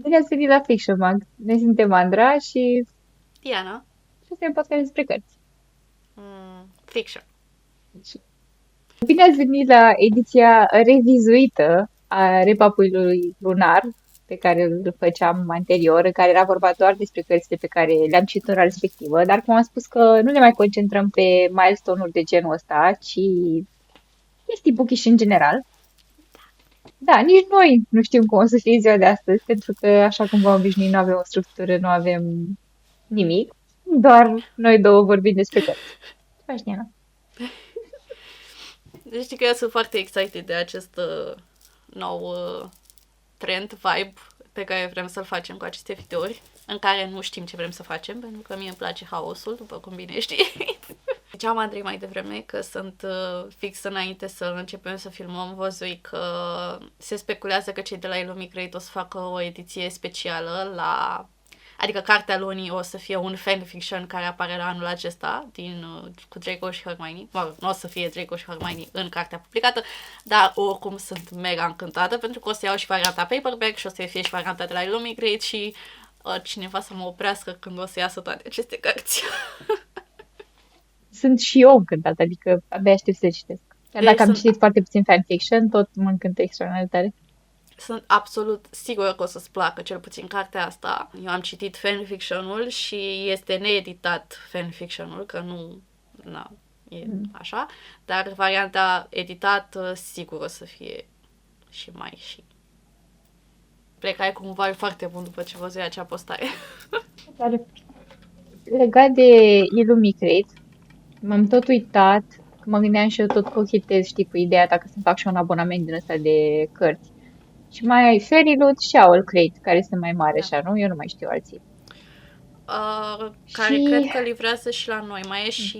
Bine ați venit la Fiction Mag. Noi suntem Andra și Diana. suntem podcast despre cărți. Fiction. Și bine ați venit la ediția revizuită a Repapului Lunar, pe care îl făceam anterior, în care era vorba doar despre cărțile pe care le-am citit în ora respectivă, dar cum am spus că nu ne mai concentrăm pe milestone-uri de genul ăsta, ci chestii bookish în general. Da, nici noi nu știm cum o să fie ziua de astăzi, pentru că, așa cum v-am obișnuit, nu avem o structură, nu avem nimic, doar noi două vorbim despre cărți. Ce faci, Diana? Deci știi că eu sunt foarte excited de acest nou trend, vibe pe care vrem să-l facem cu aceste videouri, în care nu știm ce vrem să facem, pentru că mie îmi place haosul, după cum bine știi. Ziceam Andrei mai devreme că sunt fix înainte să începem să filmăm, văzui că se speculează că cei de la Illumicrate o să facă o ediție specială la... Adică cartea lunii o să fie un fanfiction care apare la anul acesta cu Draco și Hermione. Mă rog, nu o să fie Draco și Hermione în cartea publicată, dar oricum sunt mega încântată pentru că o să iau și varianta paperback și o să fie și varianta de la Illumicrate și cineva să mă oprească când o să iasă toate aceste cărți. Sunt și eu încântată, adică abia aștept să citesc. Chiar Deci dacă am sunt, citit foarte puțin fanfiction, tot mă încântă extraordinar de tare. sunt absolut sigură că o să-ți placă cel puțin cartea asta. Eu am citit fanfiction-ul și este needitat fanfiction-ul, că nu... Na, e Mm. așa, dar varianta editată sigur o să fie și mai și. Plecai cu un vibe foarte bun după ce văzui acea postare. Dar legat de Illumicrate, m-am tot uitat, că mă gândeam și eu tot cochetez, știi, cu ideea ta că să fac și un abonament din ăsta de cărți. Și mai ai Fairyloot și Owlcrate, care sunt mai mari Da. așa, nu? Eu nu mai știu alții. Care cred Și că livrează și la noi. Mai e și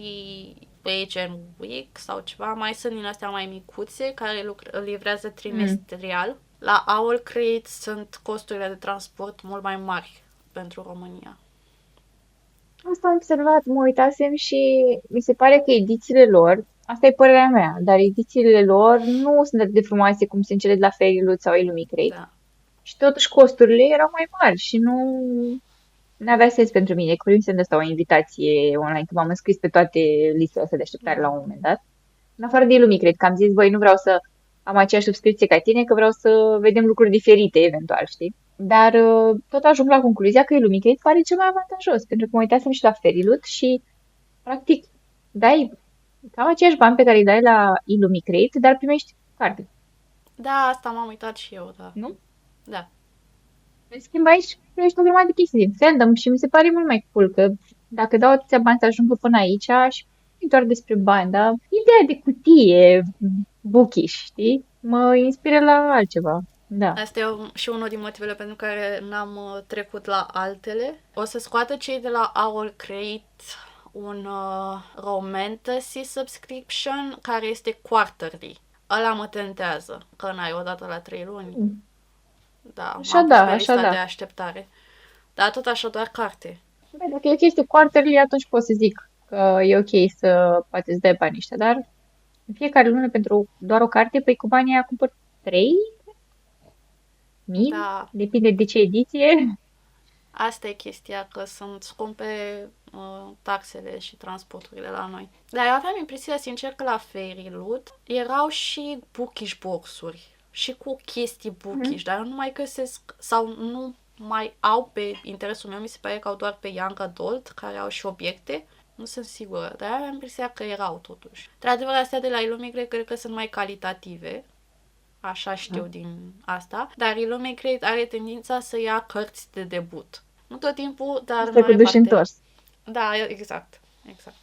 Page and Week sau ceva. Mai sunt din astea mai micuțe care livrează mm, trimestrial. La Owl Crate sunt costurile de transport mult mai mari pentru România. asta am observat, mă uitasem și mi se pare că edițiile lor, asta e părerea mea, dar edițiile lor nu sunt atât de frumoase cum sunt cele de la Fairyloot sau Illumicrate. Da. Și totuși costurile erau mai mari și nu avea sens pentru mine. Că primisem de asta o invitație online, că m-am înscris pe toate listele astea de așteptare la un moment dat. În afară de Illumicrate, că am zis, voi, nu vreau să am aceeași subscripție ca tine, că vreau să vedem lucruri diferite, eventual, știi? Dar tot ajung la concluzia că Illumicrate pare cel mai avantajos, pentru că mă uitasem și la Fairyloot și, practic, dai cam aceiași bani pe care îi dai la Illumicrate, dar primești carte, Da, asta m-am uitat și eu, da. nu? Da. În schimb, aici primești o grămadă de chestii din fandom și mi se pare mult mai cool că dacă dau atâția bani să ajungă până aici și nu e doar despre bani, dar ideea de cutie, bookish, știi? Mă inspiră la altceva. Da. Asta e și unul din motivele pentru care n-am trecut la altele. O să scoată cei de la Owl Crate un Romantasy subscription care este quarterly. Ăla mă tentează, că n-ai odată la 3 luni. Da, Așa m-am pus da, pe așa lista de da. așteptare. Dar tot așa doar carte. Băi, dacă e o chestie quarterly, atunci pot să zic că e ok să poate să dai banii ăștia, dar în fiecare lună pentru doar o carte, păi cu banii aia cumpăr 3.000, Da, depinde de ce ediție. asta e chestia, că sunt scumpe taxele și transporturile la noi. Dar eu aveam impresia, sincer, că la Fairy Loot erau și bookish box-uri și cu chestii bookish, dar eu nu mai găsesc sau nu mai au pe interesul meu, mi se pare că au doar pe Young Adult, care au și obiecte. Nu sunt sigură, dar aveam impresia că erau totuși. De adevăr, astea de la Illumicrate cred că sunt mai calitative. Așa știu din asta. Dar Illumicrate are tendința să ia cărți de debut. Nu tot timpul, dar în Asta cu mare duș parte. întors. Da, exact. Exact.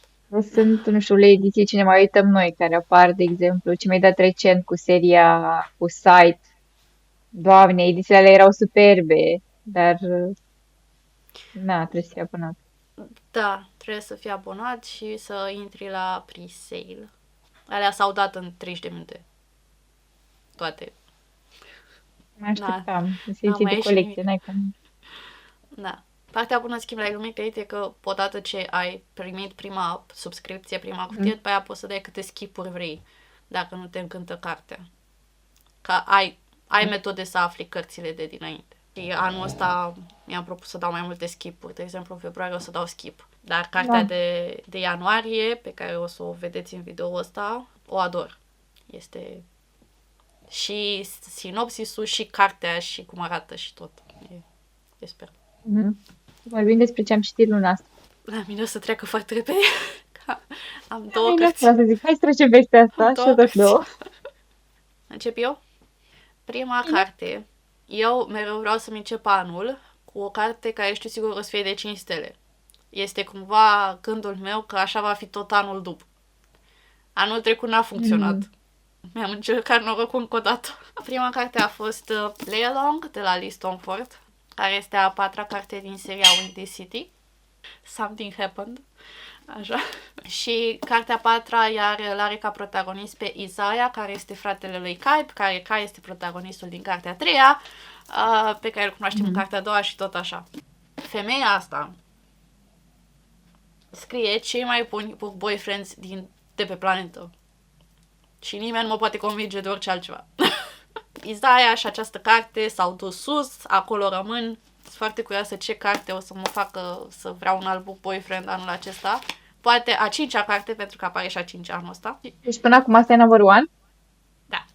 Sunt, nu știu, le ediții ce ne mai uităm noi, care apar, de exemplu, ce mi-ai dat recent cu seria cu Sight. Doamne, edițiile alea erau superbe, dar na, trebuie să fie abonat. Da, trebuie să fii abonat și să intri la pre-sale. Alea s-au dat în 30 de minute. Toate. Mă Da, așteptam, să n-a fie mai de ieșit colecție, nimic. n-ai cum. Da. Partea bună, în schimb, la Illumicrate e că odată ce ai primit prima subscripție, prima cutie, Mm. după aia poți să dai câte skip-uri vrei, dacă nu te încântă cartea. Că ai metode să afli cărțile de dinainte. Și anul ăsta mi-am propus să dau mai multe skip-uri. De exemplu, în februarie o să dau skip. Dar cartea Da. de ianuarie, pe care o să o vedeți în video ăsta, o ador. Este și sinopsisul, și cartea, și cum arată, și tot. E sper. Mhm. Vorbim despre ce am citit luna asta. La mine o să treacă foarte repede. Am două Bine, cărți. vreau să zic, hai să trecem peste asta Am și două o dat cărți. două. Încep eu? Prima carte. Eu mereu vreau să-mi încep anul cu o carte care știu sigur o să fie de 5 stele. Este cumva gândul meu că așa va fi tot anul după. Anul trecut n-a funcționat. Mi-am încercat norocul încă o dată. Prima carte a fost Play Along de la Lee Stoneford, care este a patra carte din seria Windy City. Something Happened. Așa. Și cartea a patra iar îl are ca protagonist pe Isaiah, care este fratele lui Kai, care Kai este protagonistul din cartea a treia, pe care îl cunoaștem în cartea a doua și tot așa. Femeia asta scrie cei mai buni boyfriends de pe planetă. Și nimeni nu mă poate convinge de orice altceva. Isaiah și această carte s-au dus sus, acolo rămân. Sunt foarte curioasă ce carte o să mă facă să vreau un alt book boyfriend anul acesta. Poate a cincea carte, pentru că apare și a cincea anul ăsta. Deci până acum asta e number one? Da.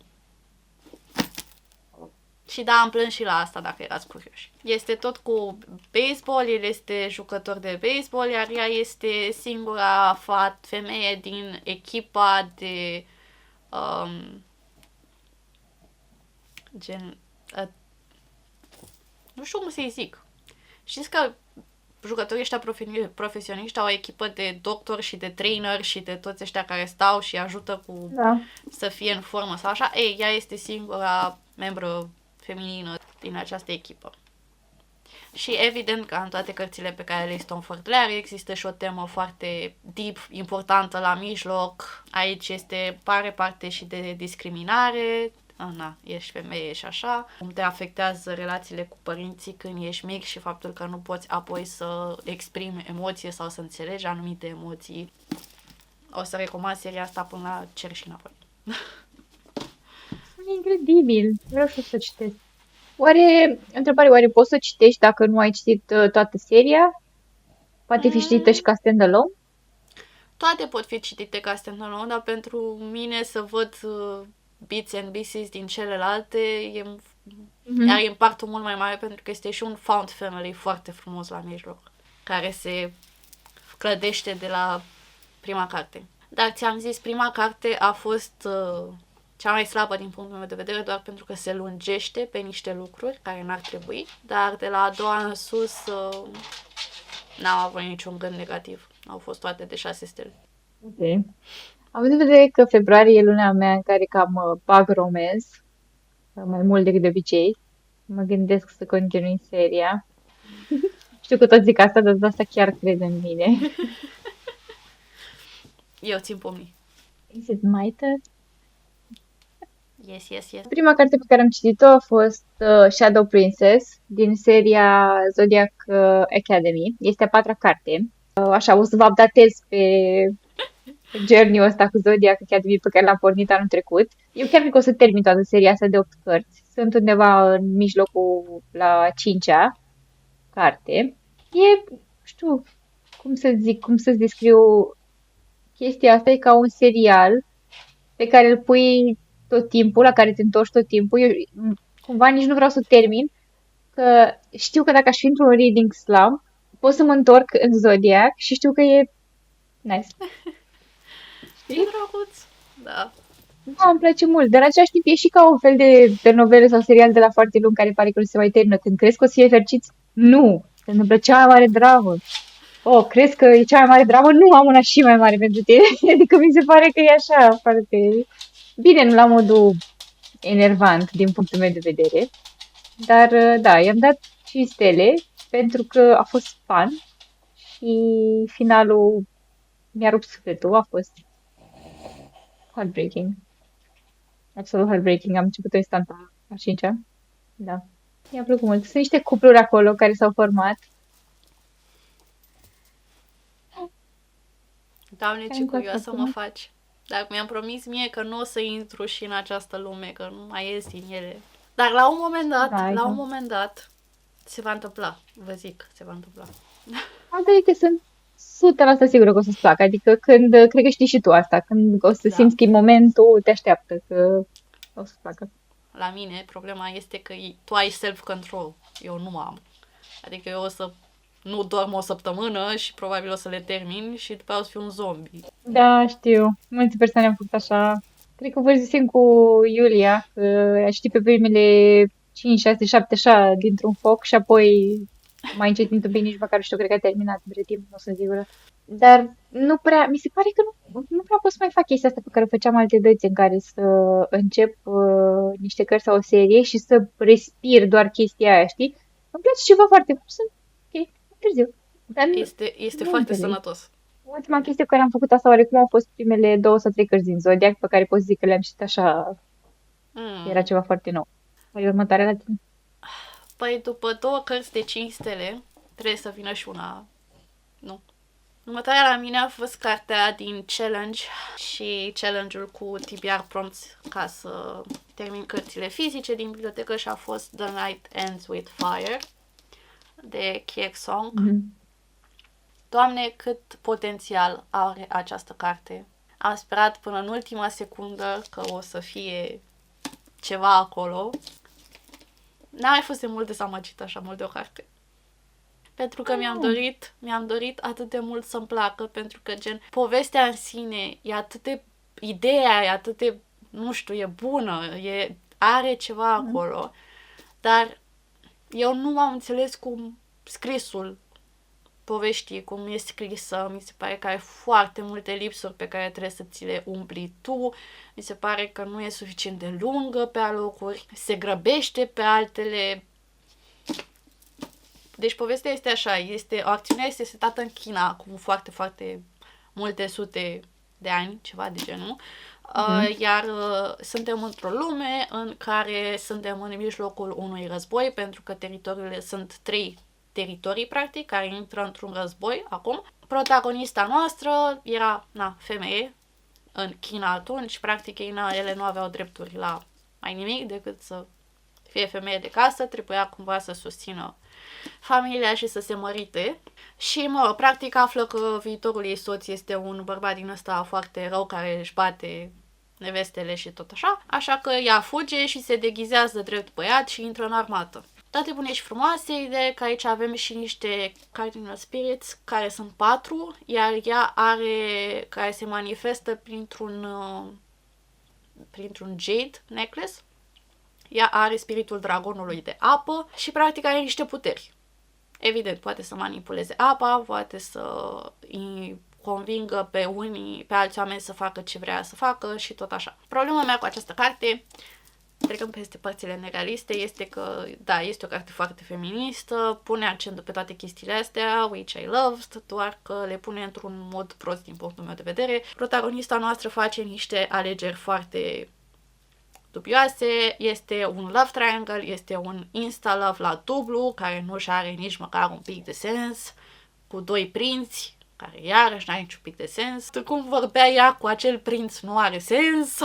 Și da, am plâns și la asta, dacă erați curioși. Este tot cu baseball, el este jucător de baseball, iar ea este singura femeie din echipa de gen... nu știu cum să-i zic. Știți că jucătorii ăștia profesioniști au o echipă de doctori și de trainer și de toți ăștia care stau și ajută cu Da. să fie în formă sau așa. Ei, ea este singura membră feminină din această echipă. Și evident, ca în toate cărțile pe care le Stoneford le are, există și o temă foarte deep, importantă la mijloc. Aici pare parte și de discriminare. Na, ești femeie și așa. Cum te afectează relațiile cu părinții când ești mic și faptul că nu poți apoi să exprimi emoție sau să înțelegi anumite emoții. O să recomand seria asta până la cer și înapoi. E incredibil. Vreau și eu să citesc. Oare poți să citești dacă nu ai citit toată seria? Poate fi citită și ca stand-alone? Toate pot fi citite ca stand-alone, dar pentru mine să văd bits and pieces din celelalte are impactul mult mai mare, pentru că este și un found family foarte frumos la mijloc, care se clădește de la prima carte. Dar ți-am zis, prima carte a fost cea mai slabă din punctul meu de vedere, doar pentru că se lungește pe niște lucruri care n-ar trebui, dar de la a doua în sus n-am avut niciun gând negativ. Au fost toate de 6 stele. Ok. Având în vedere că februarie e luna mea în care cam bag romance, mai mult decât de obicei, mă gândesc să continui seria. Știu că toți zic asta, dar de asta chiar cred în mine. Eu țin pomnii. Is it my turn? Yes, yes, yes. Prima carte pe care am citit-o a fost Shadow Princess din seria Zodiac Academy. Este a patra carte. Așa, o să vă updatez pe journey-ul ăsta cu Zodiac Academy pe care l-am pornit anul trecut. Eu chiar cred că o să termin toată seria asta de 8 cărți. Sunt undeva în mijlocul la 5-a carte. E, știu, cum să-ți descriu chestia asta, e ca un serial pe care îl pui tot timpul, la care te întorci tot timpul. Eu cumva nici nu vreau să termin, că știu că dacă aș fi într-un reading slump, pot să mă întorc în Zodiac și știu că e nice. E drăguț. Da. Da, îmi place mult, dar în același timp e și ca un fel de novelă sau serial de la foarte lung care pare că nu se mai termină. Când crezi că o să fie fericiți, nu! Se întâmplă cea mai mare dramă. Oh, crezi că e cea mai mare dramă? Nu, am una și mai mare pentru tine. Adică mi se pare că e așa, foarte... Bine, nu la modul enervant din punctul meu de vedere. Dar, da, i-am dat 5 stele pentru că a fost fun și finalul mi-a rupt sufletul. A fost heartbreaking. Absolut heartbreaking. Am început-o instantan, a 5-a. Da. Mi-a plăcut mult. Sunt niște cupluri acolo care s-au format. Doamne, Care ce îmi plac curioasă foarte mă mult. faci. Dar mi-am promis mie că nu o să intru și în această lume, că nu mai ies din ele. Dar la un moment dat, Da, la un da. moment dat, Se va întâmpla, vă zic, se va întâmpla. Asta e că sunt 100% sigură că o să-ți placă. Adică când, cred că știi și tu asta, când o să Da. simți că e momentul, te așteaptă că o să-ți placă. La mine, problema este că tu ai self-control. Eu nu am. Adică eu o să nu dorm o săptămână și probabil o să le termin și după aia o să fiu un zombie. Da, știu. Multe persoane au făcut așa. Cred că vorbisem cu Iulia, că știi pe primele 5, 6, 7, așa, dintr-un foc și apoi mai încet un pic, nici măcar nu știu, cred că a terminat între timp, nu sunt sigură. Dar nu prea, mi se pare că nu prea pot să mai fac chestia asta pe care o făceam alte dăți în care să încep niște cărți sau o serie și să respir doar chestia aia, știi? Îmi place ceva foarte mult, sunt ok, târziu. Dar Este nu foarte înțeleg. sănătos. Ultima chestie pe care am făcut asta oarecum au fost primele 2 sau 3 cărți din Zodiac pe care pot zic că le-am citit așa, era Mm. ceva foarte nou. Păi următoarea la tine. Păi după 2 cărți de 5 stele, trebuie să vină și una. Nu. Următoarea la mine a fost cartea din Challenge și challenge-ul cu TBR prompts ca să termin cărțile fizice din bibliotecă și a fost The Night Ends with Fire de Kiek Song. Mhm. Doamne, cât potențial are această carte. Am sperat până în ultima secundă că o să fie ceva acolo. N-am mai fost de mult dezamăgită așa mult de o carte. Pentru că mi-am dorit atât de mult să-mi placă, pentru că gen, povestea în sine e atât de, ideea e atât de, nu știu, e bună, are ceva acolo, dar eu nu am înțeles cum scrisul poveștii, cum e scrisă, mi se pare că ai foarte multe lipsuri pe care trebuie să ți le umpli tu, mi se pare că nu e suficient de lungă pe alocuri, se grăbește pe altele. Deci povestea este așa, acțiunea este setată în China acum foarte, foarte multe sute de ani, ceva de genul, Mhm. iar suntem într-o lume în care suntem în mijlocul unui război, pentru că teritoriile sunt 3 teritorii, practic, care intră într-un război acum. Protagonista noastră era, femeie, în China atunci, practic ele nu aveau drepturi la mai nimic decât să fie femeie de casă, trebuia cumva să susțină familia și să se mărite. Și, practic află că viitorul ei soț este un bărbat din ăsta foarte rău care își bate nevestele și tot așa. Așa că ea fuge și se deghizează drept băiat și intră în armată. Toate bune și frumoase, ideea că aici avem și niște cardinal spirits, care sunt 4, iar ea care se manifestă printr-un jade necklace. Ea are spiritul dragonului de apă și practic are niște puteri. Evident, poate să manipuleze apa, poate să îi convingă pe alți oameni să facă ce vrea să facă și tot așa. Problema mea cu această carte, trecând peste părțile nerealiste, este că, da, este o carte foarte feministă, pune accentul pe toate chestiile astea, which I loved, doar că le pune într-un mod prost din punctul meu de vedere. Protagonista noastră face niște alegeri foarte dubioase, este un love triangle, este un insta-love la dublu, care nu-și are nici măcar un pic de sens, cu 2 prinți, care iarăși n-are niciun pic de sens. Cum vorbea ea cu acel prinț nu are sens.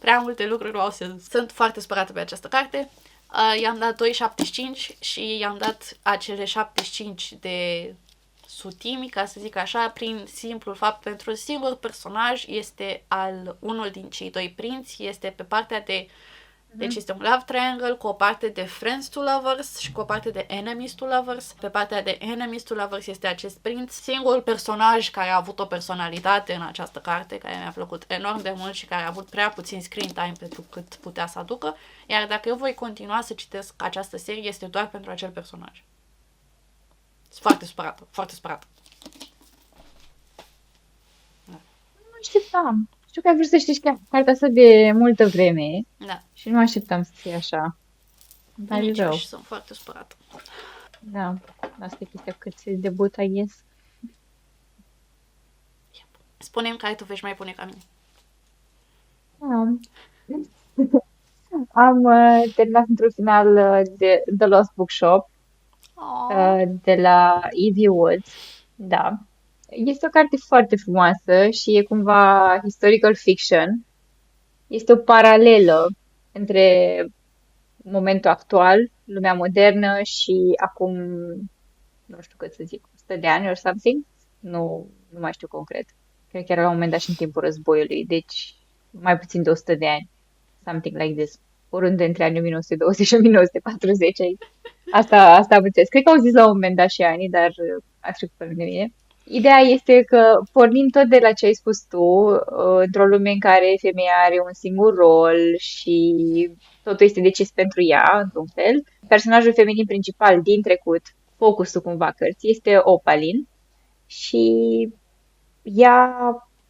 Prea multe lucruri nu au sens. Sunt foarte spărată pe această carte. I-am dat 2,75 și i-am dat acele 75 de sutimi, ca să zic așa, prin simplul fapt, pentru un singur personaj este unul din cei 2 prinți, este pe partea de, deci este un love triangle cu o parte de friends to lovers și cu o parte de enemies to lovers. Pe partea de enemies to lovers este acest prinț, singurul personaj care a avut o personalitate în această carte, care mi-a plăcut enorm de mult și care a avut prea puțin screen time pentru cât putea să aducă, iar dacă eu voi continua să citesc această serie, este doar pentru acel personaj. Sunt foarte supărată, foarte supărată. Nu așteptam. Știu că ai vrut să știi cartea asta de multă vreme Da, și nu așteptam să fie așa. Dar e nici eu rău. și sunt foarte supărată. Da, asta e chestia cât se debut, I guess. Spune-mi care tu vezi mai bune ca mine. Am, am terminat într-un final de The Lost Bookshop Oh, de la Evie Woods. Da. Este o carte foarte frumoasă și e cumva historical fiction. Este o paralelă între momentul actual, lumea modernă și acum, nu știu cât să zic, 100 de ani or something. Nu mai știu concret. Cred că era la un moment dat și în timpul războiului, deci mai puțin de 100 de ani. Something like this. Oriunde între anii 1920 și 1940 aici. Asta am înțeles. Cred că au zis la un moment dat și anii, dar a trecut pe lângă mine. Ideea este că pornim tot de la ce ai spus tu, într-o lume în care femeia are un singur rol și totul este decis pentru ea, într-un fel. Personajul feminin principal din trecut, focusul cumva cărții, este Opalin și ea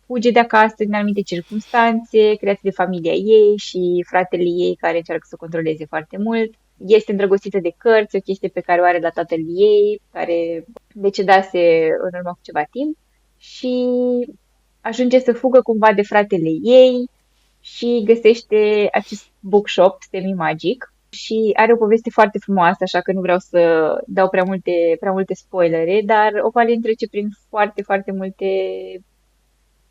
fuge de acasă din anumite circunstanțe, create de familia ei și fratele ei care încearcă să o controleze foarte mult. Este îndrăgostită de cărți, o chestie pe care o are la tatăl ei, care decedase în urmă cu ceva timp și ajunge să fugă cumva de fratele ei și găsește acest bookshop semi-magic și are o poveste foarte frumoasă, așa că nu vreau să dau prea multe spoilere, dar Opalin trece prin foarte, foarte multe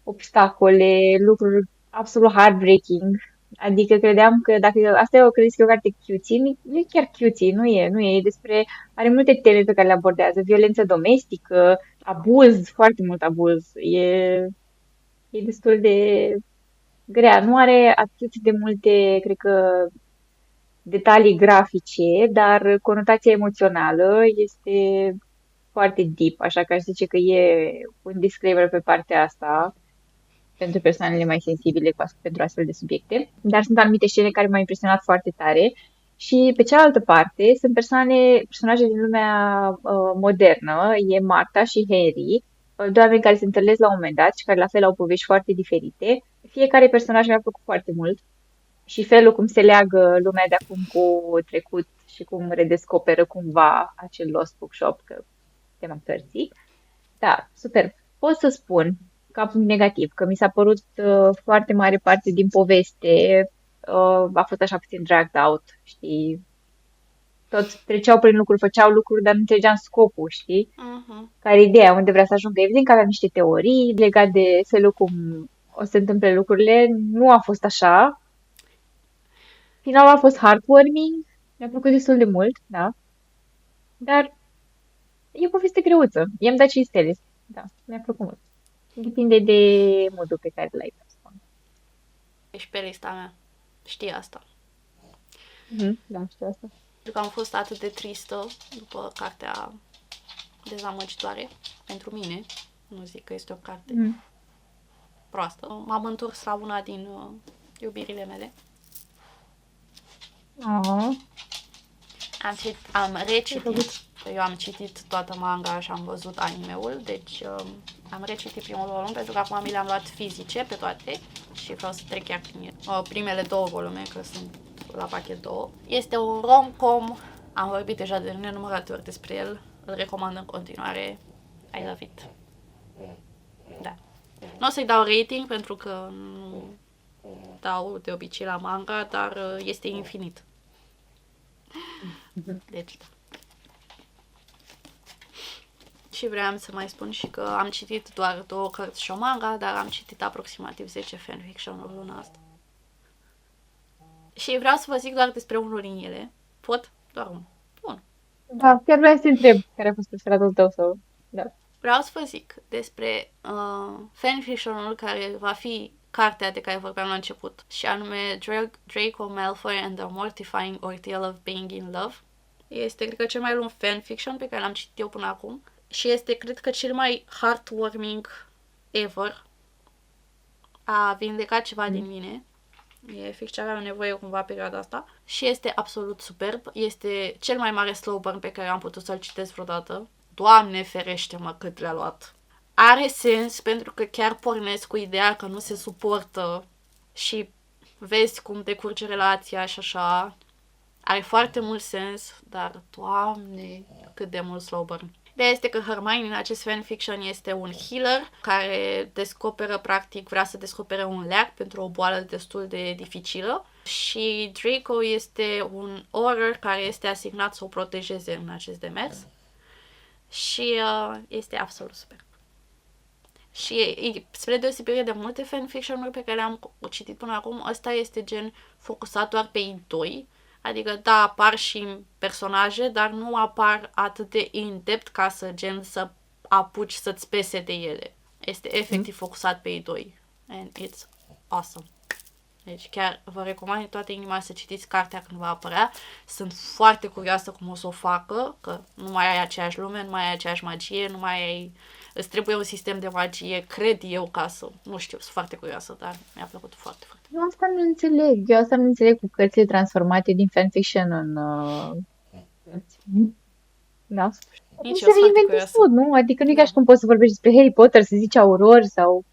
obstacole, lucruri absolut heartbreaking. Adică credeam că dacă asta eu credeți că e o carte cutie, nu e chiar cutie, nu e despre, are multe teme pe care le abordează, violență domestică, abuz, foarte mult abuz, e destul de grea, nu are atât de multe, cred că, detalii grafice, dar conotația emoțională este foarte deep, așa că aș zice că e un disclaimer pe partea asta pentru persoanele mai sensibile pentru astfel de subiecte, dar sunt anumite scene care m-au impresionat foarte tare și pe cealaltă parte sunt personaje din lumea modernă, e Marta și Henry, doi oameni care se întâlnesc la un moment dat și care la fel au povești foarte diferite. Fiecare personaj mi-a plăcut foarte mult și felul cum se leagă lumea de acum cu trecut și cum redescoperă cumva acel Lost Bookshop, că tema cărții. Da, super. Pot să spun, ca punct negativ, că mi s-a părut foarte mare parte din poveste a fost așa puțin dragged out, știi? Toți treceau prin lucruri, făceau lucruri, dar nu înțelegeam scopul, știi? Mhm. Care e ideea, unde vrea să ajungă. Evident că aveam niște teorii legate de felul cum o să se întâmple lucrurile. Nu a fost așa. Finalul a fost heartwarming. Mi-a plăcut destul de mult, da. Dar e o poveste greuță. I-am dat 5 stele. Da, mi-a plăcut mult. Depinde de modul pe care l-ai, vreau să spun. Ești pe lista mea. Știi asta. Da, știu asta. Pentru că am fost atât de tristă după cartea dezamăgitoare. Pentru mine. Nu zic că este o carte Mhm. proastă. M-am întors la una din iubirile mele. Oh, Am recitit. Eu am citit toată manga și am văzut animeul, deci am recitit primul volum pentru că acum mi le-am luat fizice pe toate și vreau să trec chiar prin ele. Primele două volume, că sunt la pachet 2. Este un rom-com, am vorbit deja de nenumărate ori despre el, îl recomand în continuare. I love it. Da. Nu o să-i dau rating pentru că nu dau de obicei la manga, dar este infinit. Deci, da. Și vreau să mai spun și că am citit doar 2 cărți și o manga, dar am citit aproximativ 10 fanfiction-uri luna asta. Și vreau să vă zic doar despre unul din ele. Pot? Doar unul. Bun. da, chiar vreau să te întreb care a fost preferatul tău sau... Da. Vreau să vă zic despre fanfiction-ul care va fi cartea de care vorbeam la început, și anume Draco Malfoy and the Mortifying Ordeal of Being in Love. Este, cred că, cel mai lung fanfiction pe care l-am citit eu până acum și este, cred că, cel mai heartwarming ever. A vindecat ceva din mine. E fix ce aveam nevoie cumva perioada asta. Și este absolut superb. Este cel mai mare slow burn pe care am putut să-l citesc vreodată. Doamne ferește-mă cât le-a luat. Are sens pentru că chiar pornesc cu ideea că nu se suportă și vezi cum decurge relația și așa. Are foarte mult sens, dar, Doamne, cât de mult slow burn. Ideea este că Hermione în acest fanfiction este un healer care descoperă, practic, vrea să descopere un leac pentru o boală destul de dificilă și Draco este un Auror care este asignat să o protejeze în acest demers și este absolut super. Și spre deosebire de multe fanfiction-uri pe care le-am citit până acum, ăsta este gen focusat doar pe ei doi, Adică, da, apar și personaje, dar nu apar atât de in-depth ca să apuci să-ți pese de ele. Este efectiv focusat pe ei doi. And it's awesome. Deci chiar vă recomand din toată inima să citiți cartea când va apărea. Sunt foarte curioasă cum o să o facă, că nu mai ai aceeași lume, nu mai ai aceeași magie, nu mai ai... Îți trebuie un sistem de magie, cred eu, ca să... Nu știu, sunt foarte curioasă, dar mi-a plăcut foarte, foarte. Eu asta nu înțeleg cu cărțile transformate din fanfiction în cărți. Da. Cum Nici să eu sunt foarte reinventezi curioasă. tot, nu? Adică nu e ca Da. și cum poți să vorbești despre Harry Potter, să zici aurori sau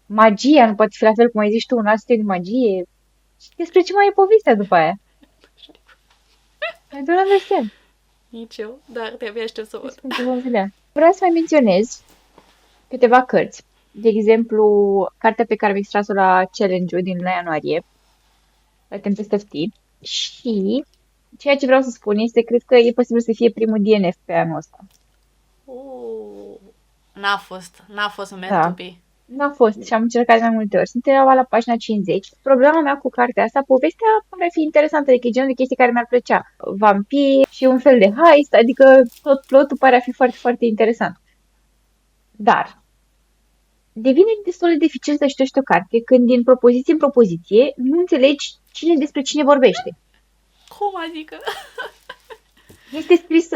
magia, nu poate fi la fel cum ai zis tu, un alt stil de magie. Și despre ce mai e povestea după aia? I don't understand. Nici eu, dar de-abia aștept să văd. Deci, cum vom vedea. Vreau să mai menționez câteva cărți. De exemplu, cartea pe care am extras-o la challenge-ul din luna ianuarie, la Tempest of Tea. Și ceea ce vreau să spun este, cred că e posibil să fie primul DNF pe anul ăsta. N-a fost meant Da. to be. N-a fost și am încercat de mai multe ori. Sunt undeva la pagina 50. Problema mea cu cartea asta, povestea pare fi interesantă, adică e genul de chestii care mi-ar plăcea. Vampiri și un fel de heist, adică tot plotul pare a fi foarte, foarte interesant. Dar devine destul de dificil să citești o carte când din propoziție în propoziție nu înțelegi cine despre cine vorbește. Cum adică? Este scris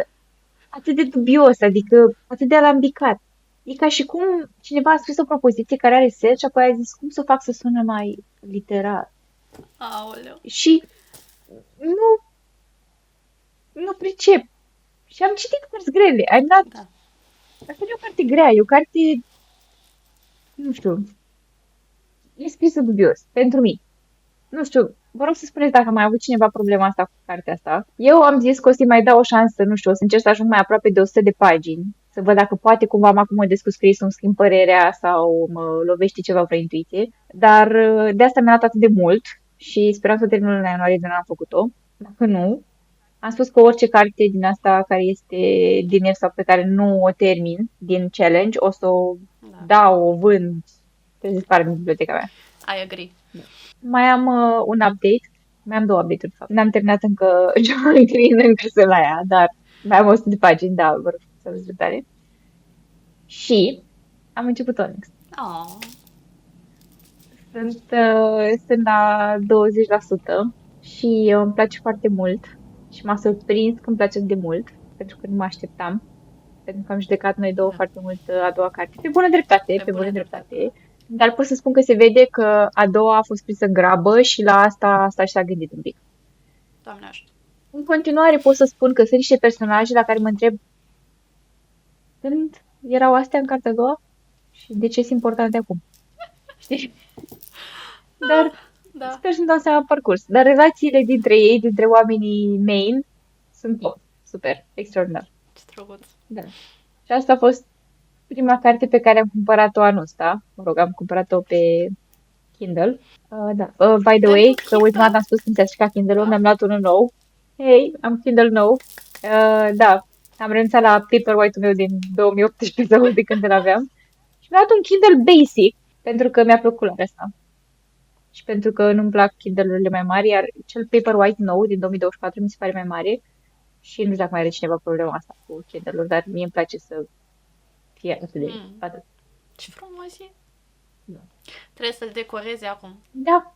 atât de dubios, adică atât de alambicat. E ca și cum cineva a scris o propoziție care are sens și apoi a zis cum să o fac să sună mai literar. Aoleu. Și nu pricep. Și am citit cărți grele. Da. Asta nu e o carte grea, e o carte, nu știu, e scrisă dubios, pentru mine. Nu știu, vă rog să spuneți dacă mai a avut cineva problema asta cu cartea asta. Eu am zis că o să-i mai dau o șansă, nu știu, o să încerc să ajung mai aproape de 100 de pagini, să văd dacă poate cumva acum mă descurc scris, îmi schimb părerea sau mă lovește ceva vreo intuiție. Dar de asta mi-a dat atât de mult și speram să termin în ianuarie, de n-am făcut-o. Dacă nu, am spus că orice carte din asta care este din el sau pe care nu o termin din challenge, o să o dau, o vând, să dispară din biblioteca mea. I agree. Mai am un update. Mai am două update-uri, de fapt. N-am terminat încă John Green, încă sunt la ea, dar mai am 100 de pagini, da, vă rog să aveți dreptate. Și am început Onyx. Oh. Sunt la 20% și îmi place foarte mult și m-a surprins că îmi place atât de mult, pentru că nu mă așteptam. Pentru că am judecat noi două foarte mult a doua carte. Pe bună dreptate, pe bună dreptate. Dar pot să spun că se vede că a doua a fost prinsă în grabă și la asta și s-a gândit un pic. Doamne ajută. În continuare pot să spun că sunt niște personaje la care mă întreb când erau astea în cartea a doua și de ce sunt importante acum. Știi? Dar Da. sper să-mi dau seama pe parcurs. Dar relațiile dintre ei, dintre oamenii main, sunt top. Super, extraordinar. Ce drăguț. Da. Și asta a fost prima carte pe care am cumpărat-o anul ăsta. Mă rog, am cumpărat-o pe Kindle. Da. By the way, că ultima dată am spus când ți-a stricat Kindle-ul, mi-am luat unul nou. Hei, am Kindle nou. Da, am renunțat la Paperwhite-ul meu din 2018 sau de când îl aveam. Și mi-am luat un Kindle Basic, pentru că mi-a plăcut culoarea asta. Și pentru că nu-mi plac Kindle-urile mai mari, iar cel Paperwhite nou din 2024 mi se pare mai mare. Și nu știu dacă mai are cineva problema asta cu Kindle-ul, dar mie îmi place să fie atât de atât. Ce frumos e. Da. Trebuie să-l decorezi acum. Da.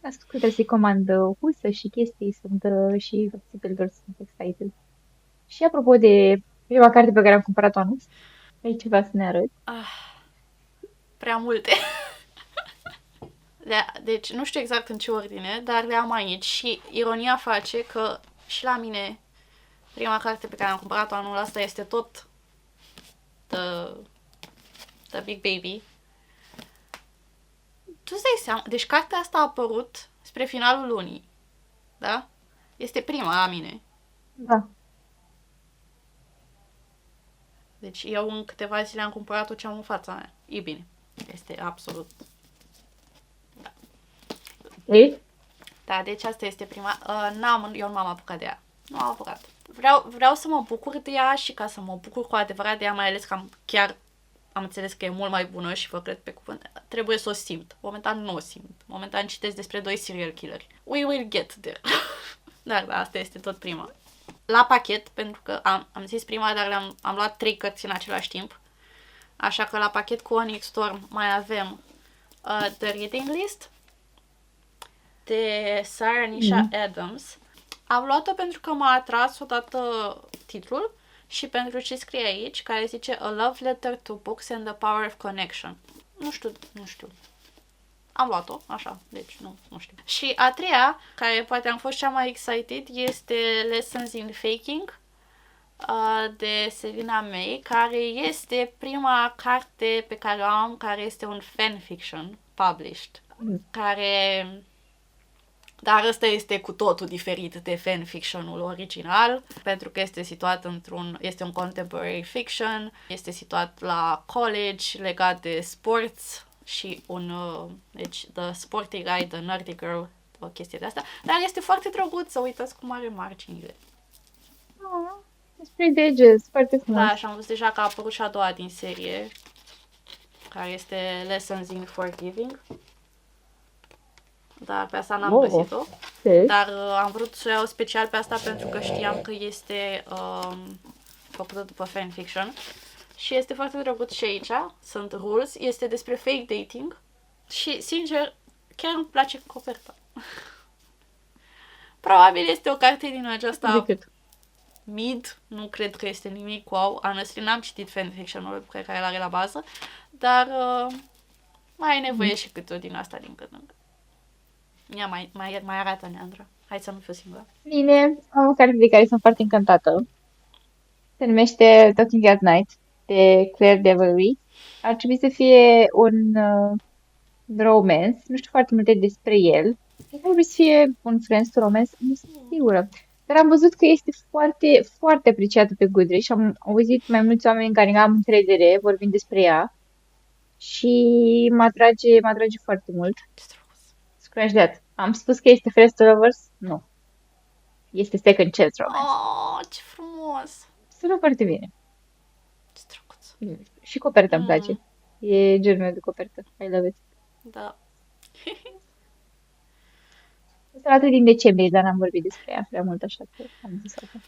Asta că trebuie să-i comand husă și chestii, sunt și subscriberi sunt excited. Și apropo de prima carte pe care am cumpărat-o anul, ai ceva să ne arăt? Prea multe. Deci nu știu exact în ce ordine, dar le am aici și ironia face că și la mine prima carte pe care am cumpărat-o anul ăsta este tot The Big Baby. Tu îți dai seama, deci cartea asta a apărut spre finalul lunii, da? Este prima la mine. Da. Deci eu în câteva zile am cumpărat-o ce am în fața mea. E bine. Este absolut... Da. Ei? Da, deci asta este prima. Eu nu m-am apucat de ea. Nu am apucat. Vreau să mă bucur de ea și ca să mă bucur cu adevărat de ea, mai ales că am înțeles că e mult mai bună și vă cred pe cuvânt. Trebuie să o simt. Momentan nu o simt. Momentan citesc despre 2 serial killeri. We will get there. Dar da, asta este tot prima. La pachet, pentru că am zis prima, dar am luat 3 cărți în același timp. Așa că la pachet cu Onyx Storm mai avem The Reading List de Sarah Nisha Adams. Am luat-o pentru că m-a atras odată titlul și pentru ce scrie aici, care zice A Love Letter to Books and the Power of Connection. Nu știu. Am luat-o, așa, deci nu știu. Și a treia, care poate am fost cea mai excited, este Lessons in Faking de Selina May, care este prima carte pe care o am, care este un fanfiction published, care... Dar ăsta este cu totul diferit de fanfiction-ul original, pentru că este situat este un contemporary fiction, este situat la college, legat de sports și deci The Sporty Guy, The Nerdy Girl, o chestie de asta, dar este foarte drăguț să uitați cum are marginile. Despre deges, foarte frumos. Da, și am văzut deja că a apărut și a doua din serie, care este Lessons in Forgiving. Dar pe asta n-am găsit-o. Dar am vrut să o iau special pe asta pentru că știam că este făcută după fanfiction. Și este foarte drăguț și aici. Sunt rules. Este despre fake dating. Și, sincer, chiar îmi place coperta. Probabil este o carte din aceasta mid. Nu cred că este nimic wow. Honestly, n-am citit fanfiction-ul pe care îl are la bază. Dar mai e nevoie și câte o din asta din când în când. Ia mai arată, Neandra. Hai să nu fiu singură. Bine, am o carte de care sunt foarte încântată. Se numește Talking at Night, de Claire Devery. Ar trebui să fie un romance. Nu știu foarte multe despre el. Ar trebui să fie un friends to romance, nu sunt sigură. Dar am văzut că este foarte, foarte apreciată pe Goodreads și am auzit mai mulți oameni în care am încredere vorbind despre ea. Și mă atrage foarte mult. Scratch that. Am spus că este Friends to Lovers? Nu. Este Second Chance Romance. Oh, ce frumos! Sună foarte bine. Ce drăguț. Și coperta îmi place. E genul meu de copertă. I love it. Da. Este atât din decembrie, dar n-am vorbit despre ea prea mult, așa că am zis asta.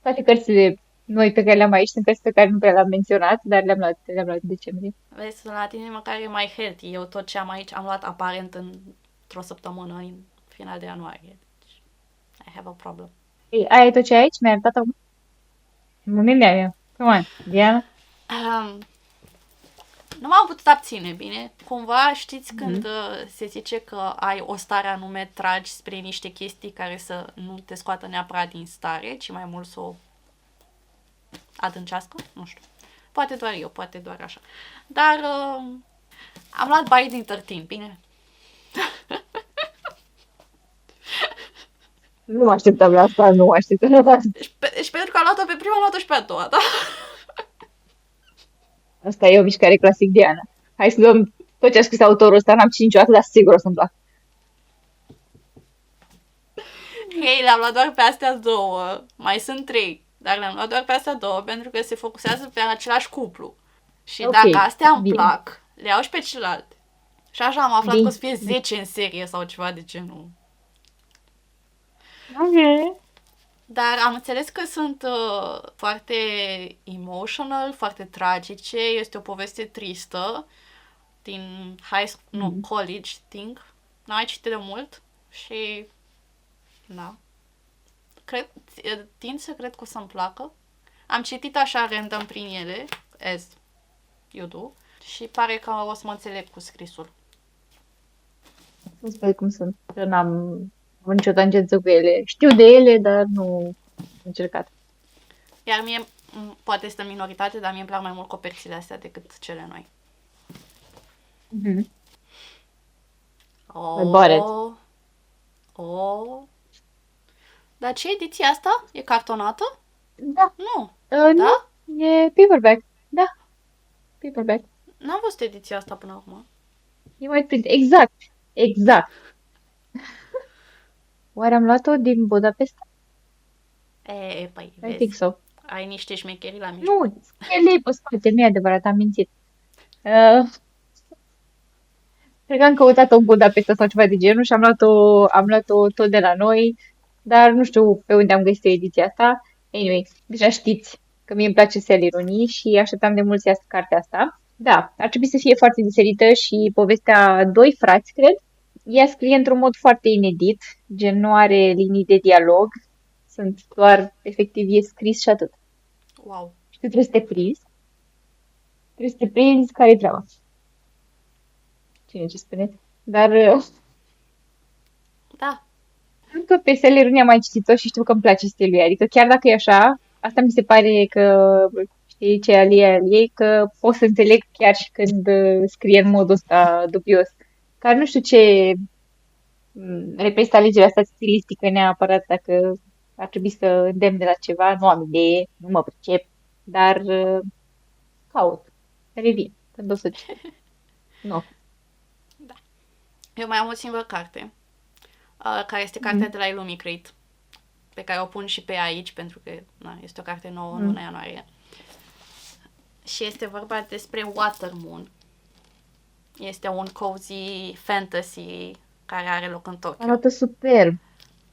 Toate cărțile noi pe care le-am aici sunt cărți pe care nu prea le-am menționat, dar le-am luat în decembrie. Vezi, la tine măcar e mai healthy. Eu tot ce am aici am luat aparent într-o săptămână, în final de ianuarie. Deci, I have a problem. Ei, aia e tot ce ai aici? Mi-ai arătat acum? Mea. Come on, Diana. Nu m-am putut abține, bine? Cumva știți când se zice că ai o stare anume, tragi spre niște chestii care să nu te scoată neapărat din stare, ci mai mult să o adâncească? Nu știu. Poate doar eu, poate doar așa. Dar am luat Binding 13, bine? Nu mă așteptam la asta, nu mă așteptam la asta. Și pentru că am luat-o pe prima, am luat-o și pe a doua, da? Asta e o mișcare clasic Diana. Hai să luăm tot ce a scris autorul ăsta, n-am citit niciodată, dar sigur o să-mi plac. Hei, le-am luat doar pe astea două. Mai sunt 3, dar le-am luat doar pe astea două pentru că se focusează pe același cuplu. Și Okay, dacă astea îmi bine. plac, le iau și pe celelalte. Și așa am aflat Bine. că o să fie 10 în serie sau ceva de genul. Ok. Dar am înțeles că sunt foarte emotional, foarte tragice. Este o poveste tristă din college, think. N-ai citit de mult și da. Tind să cred că o să-mi placă. Am citit așa random prin ele, as you do, și pare că o să mă înțeleg cu scrisul. Nu spui cum sunt. Eu n-am avut nicio tangență cu ele. Știu de ele, dar nu am încercat. Iar mie, poate este minoritate, dar mie îmi plac mai mult coperțile astea decât cele noi. I bought it. Oh. Dar ce ediție asta? E cartonată? Da. Nu. Da? Da? E paperback. Da. Paperback. N-am văzut ediția asta până acum. E white print. Exact. Oare am luat-o din Budapesta? Păi, I vezi. think so. Ai niște șmecherii la mijloc. Nu, el e pe spate, nu e adevărat, am mințit. Cred că am căutat-o în Budapesta sau ceva de genul și am luat-o tot de la noi. dar nu știu pe unde am găsit ediția asta. Anyway, deja știți că mie îmi place Sally Rooney și așteptam de mult să iasă cartea asta. Da, ar trebui să fie foarte diferită și povestea a doi frați, cred. Ea scrie într-un mod foarte inedit, gen nu are linii de dialog, sunt doar, efectiv, e scris și atât. Wow. Și tu trebuie să te prinzi, trebuie să te prinzi care-i treaba. Cine ce spune? Dar Da. încă pe Sally Rooney am mai citit-o și știu că îmi place stilul ei. Adică chiar dacă e așa, asta mi se pare că, știi ce al ei, că pot să înțeleg chiar și când scrie în modul ăsta dubios. Care nu știu ce reprezintă alegerea asta stilistică neapărat, dacă ar trebui să îndemn de la ceva, nu am idee, nu mă pricep, dar caut, revin, când o să citesc. Nu. Da. Eu mai am o singură carte, care este cartea Mm. de la Illumicrate, pe care o pun și pe aici, pentru că na, este o carte nouă în luna Mm. ianuarie. Și este vorba despre Watermoon. Este un cozy fantasy care are loc în Tokyo. Arată superb,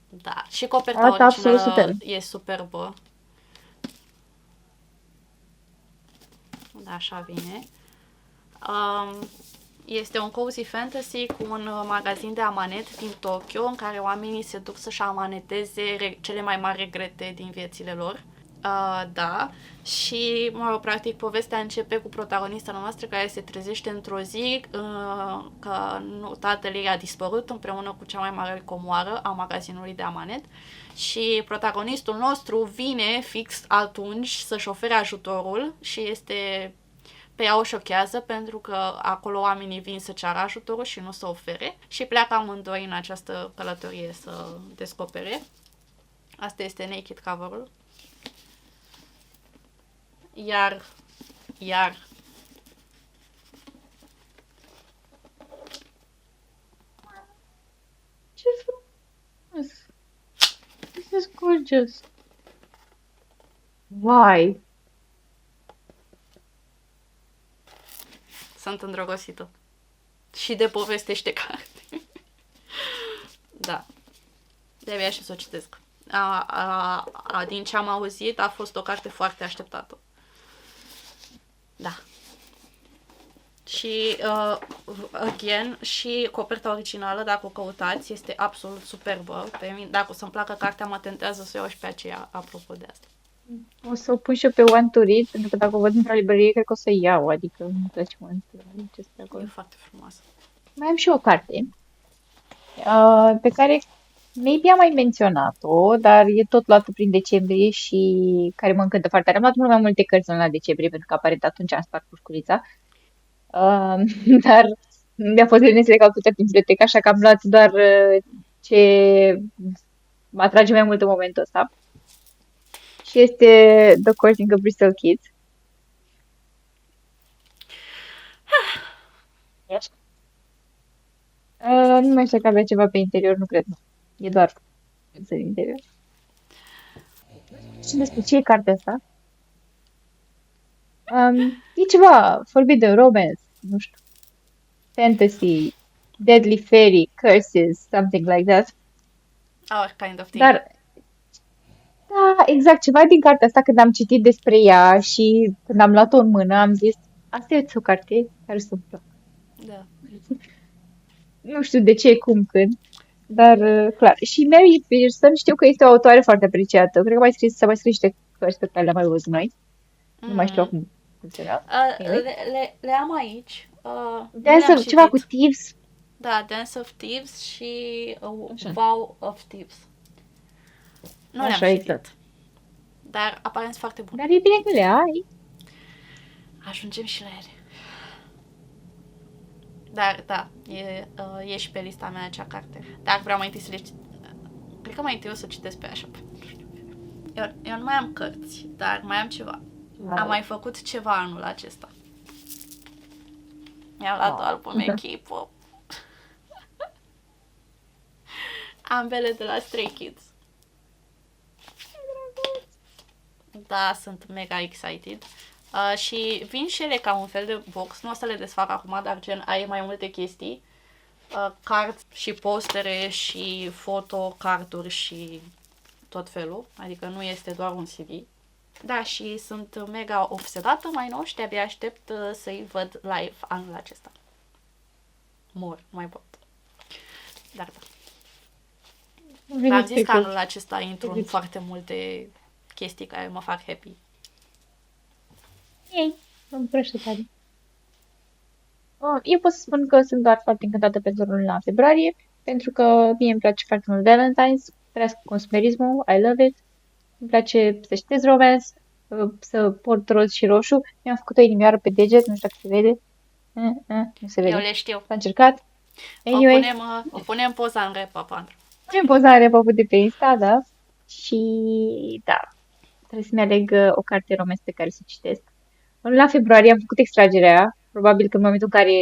Da, și coperta arată absolut originală superb. e superbă. Da, așa vine. Este un cozy fantasy cu un magazin de amanet din Tokyo în care oamenii se duc să-și amaneteze cele mai mari regrete din viețile lor. Da, și, mă rog, practic, povestea începe cu protagonista noastră care se trezește într-o zi că tatăl ei a dispărut împreună cu cea mai mare comoară a magazinului de amanet și protagonistul nostru vine fix atunci să-și ofere ajutorul și este... Pe ea o șochează pentru că acolo oamenii vin să ceară ajutorul și nu să ofere și pleacă amândoi în această călătorie să descopere. Asta este naked cover-ul. Iar Ce frumos! This is gorgeous! Vai! sunt îndrăgostită. Și de poveste și de carte. Da. De-abia și să o citesc. Din ce am auzit, a fost o carte foarte așteptată. Da. Și, again, și coperta originală, dacă o căutați, este absolut superbă. Pe mine, dacă o să-mi placă cartea, mă tentează să o iau și pe aceea, apropo de asta. O să o pun și eu pe One to Read, pentru că dacă o văd într-o librărie, cred că o să iau, adică îmi place One to Read, ce este E acolo. foarte frumoasă. Mai am și o carte, pe care maybe am mai menționat-o, dar e tot luată prin decembrie și care mă încântă foarte tare. Am luat mult mai multe cărți în luna decembrie, pentru că aparent atunci am spart pușculița. Uh, dar mi-a fost greu să le caut toate în bibliotecă, așa că am luat doar ce mă atrage mai mult în momentul ăsta. Și este The Courting of Bristol Kids. Yes. Nu mai știu că avea ceva pe interior, nu cred. Nu. E doar în interior. Și despre ce e cartea asta? E ceva Forbidden Romance, nu știu, Fantasy, Deadly Fairy, Curses, something like that. Our kind of thing. Dar, da, exact, ceva din cartea asta, când am citit despre ea și când am luat-o în mână, am zis, asta e o carte care să-mi placă. Da. Nu știu de ce, cum, când, dar clar. Și Mary Pearson știu că este o autoare foarte apreciată. Cred că s-a mai scris niște cărți pe care le-am mai văzut noi. Nu mai știu acum cum se cheamă. Anyway. Le am aici. Nu Dance le-am ceva cu citit. Thieves. Da, Dance of Thieves și Așa. Vow of Thieves. Nu Așa, le-am citit. exact. Dar aparent foarte bun. Dar e bine că le ai. Ajungem și la ele. Dar, da, e și pe lista mea acea carte. Dar vreau mai întâi să le citesc. Cred că mai întâi o să citesc pe așa. Eu nu mai am cărți, dar mai am ceva. Am mai făcut ceva anul acesta. Mi-am luat o albume K-pop. Ambele de la Stray Kids. Da, sunt mega excited. Și vin și ele ca un fel de box. Nu o să le desfac acum, dar gen ai mai multe chestii. Cărți și postere și fotocarduri și tot felul, adică nu este doar un CV. Da, și sunt mega obsedată mai nou și de-abia aștept să-i văd live anul acesta. Mor, nu mai pot. Dar da. V-am zis că anul acesta intru în foarte multe chestii care mă fac happy. Ei, mă bucurăște tare. Eu pot să spun că sunt doar foarte încântată pentru luna februarie, pentru că mie îmi place foarte mult Valentine's, trăiesc consumerismul, I love it. Îmi place să citesc romance, să port roz și roșu. Mi-am făcut o inimioară pe deget, nu știu dacă se vede. Nu se vede. Eu le știu. S-a încercat. Anyway, O punem poza în repapandru. punem pozarea pe de pe Insta, da? Și da, trebuie să-mi aleg o carte romance pe care să o citesc. În luna februarie am făcut extragerea. Probabil că în momentul în care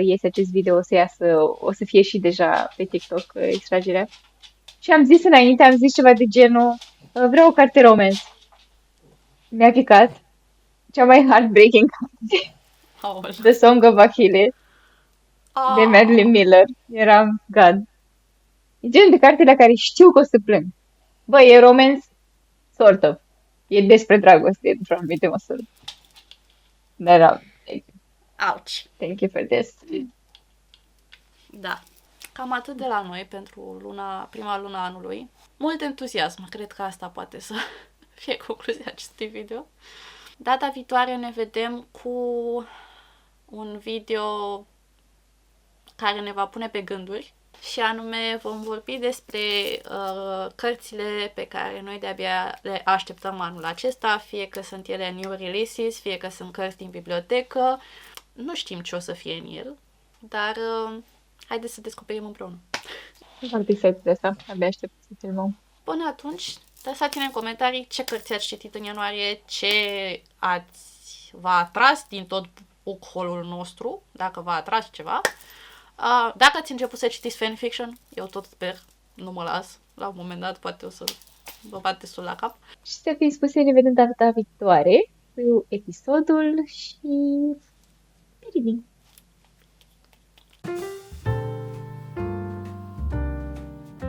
iese acest video o să fie și deja pe TikTok extragerea. Și am zis înainte, am zis ceva de genul, vreau o carte romance. Mi-a picat. Cea mai heartbreaking carte. Aoleu. The Song of Achilles de Madeline Miller. Eram, God. E genul de carte la care știu că o să plâng. Bă, e romance, sort of. E despre dragoste, într-o anumită măsură. Dar, Ouch. thank you for this. Da. Cam atât de la noi pentru prima luna anului. Mult entuziasm. Cred că asta poate să fie concluzia acestui video. Data viitoare ne vedem cu un video care ne va pune pe gânduri și anume vom vorbi despre cărțile pe care noi de-abia le așteptăm anul acesta, fie că sunt ele new releases, fie că sunt cărți din bibliotecă. Nu știm ce o să fie în el, dar haideți să descoperim împreună. Sunt foarte excited de asta. Abia aștept să filmăm. Până atunci, lăsați-ne în comentarii ce cărți ați citit în ianuarie, ce v-a atras din tot book-haul-ul nostru, dacă v-a atras ceva. Dacă ați început să citiți fanfiction, eu tot sper, nu mă las. La un moment dat poate o să vă bat destul la cap. Și să fiți spuse, ne vedem data viitoare cu episodul și... Bine.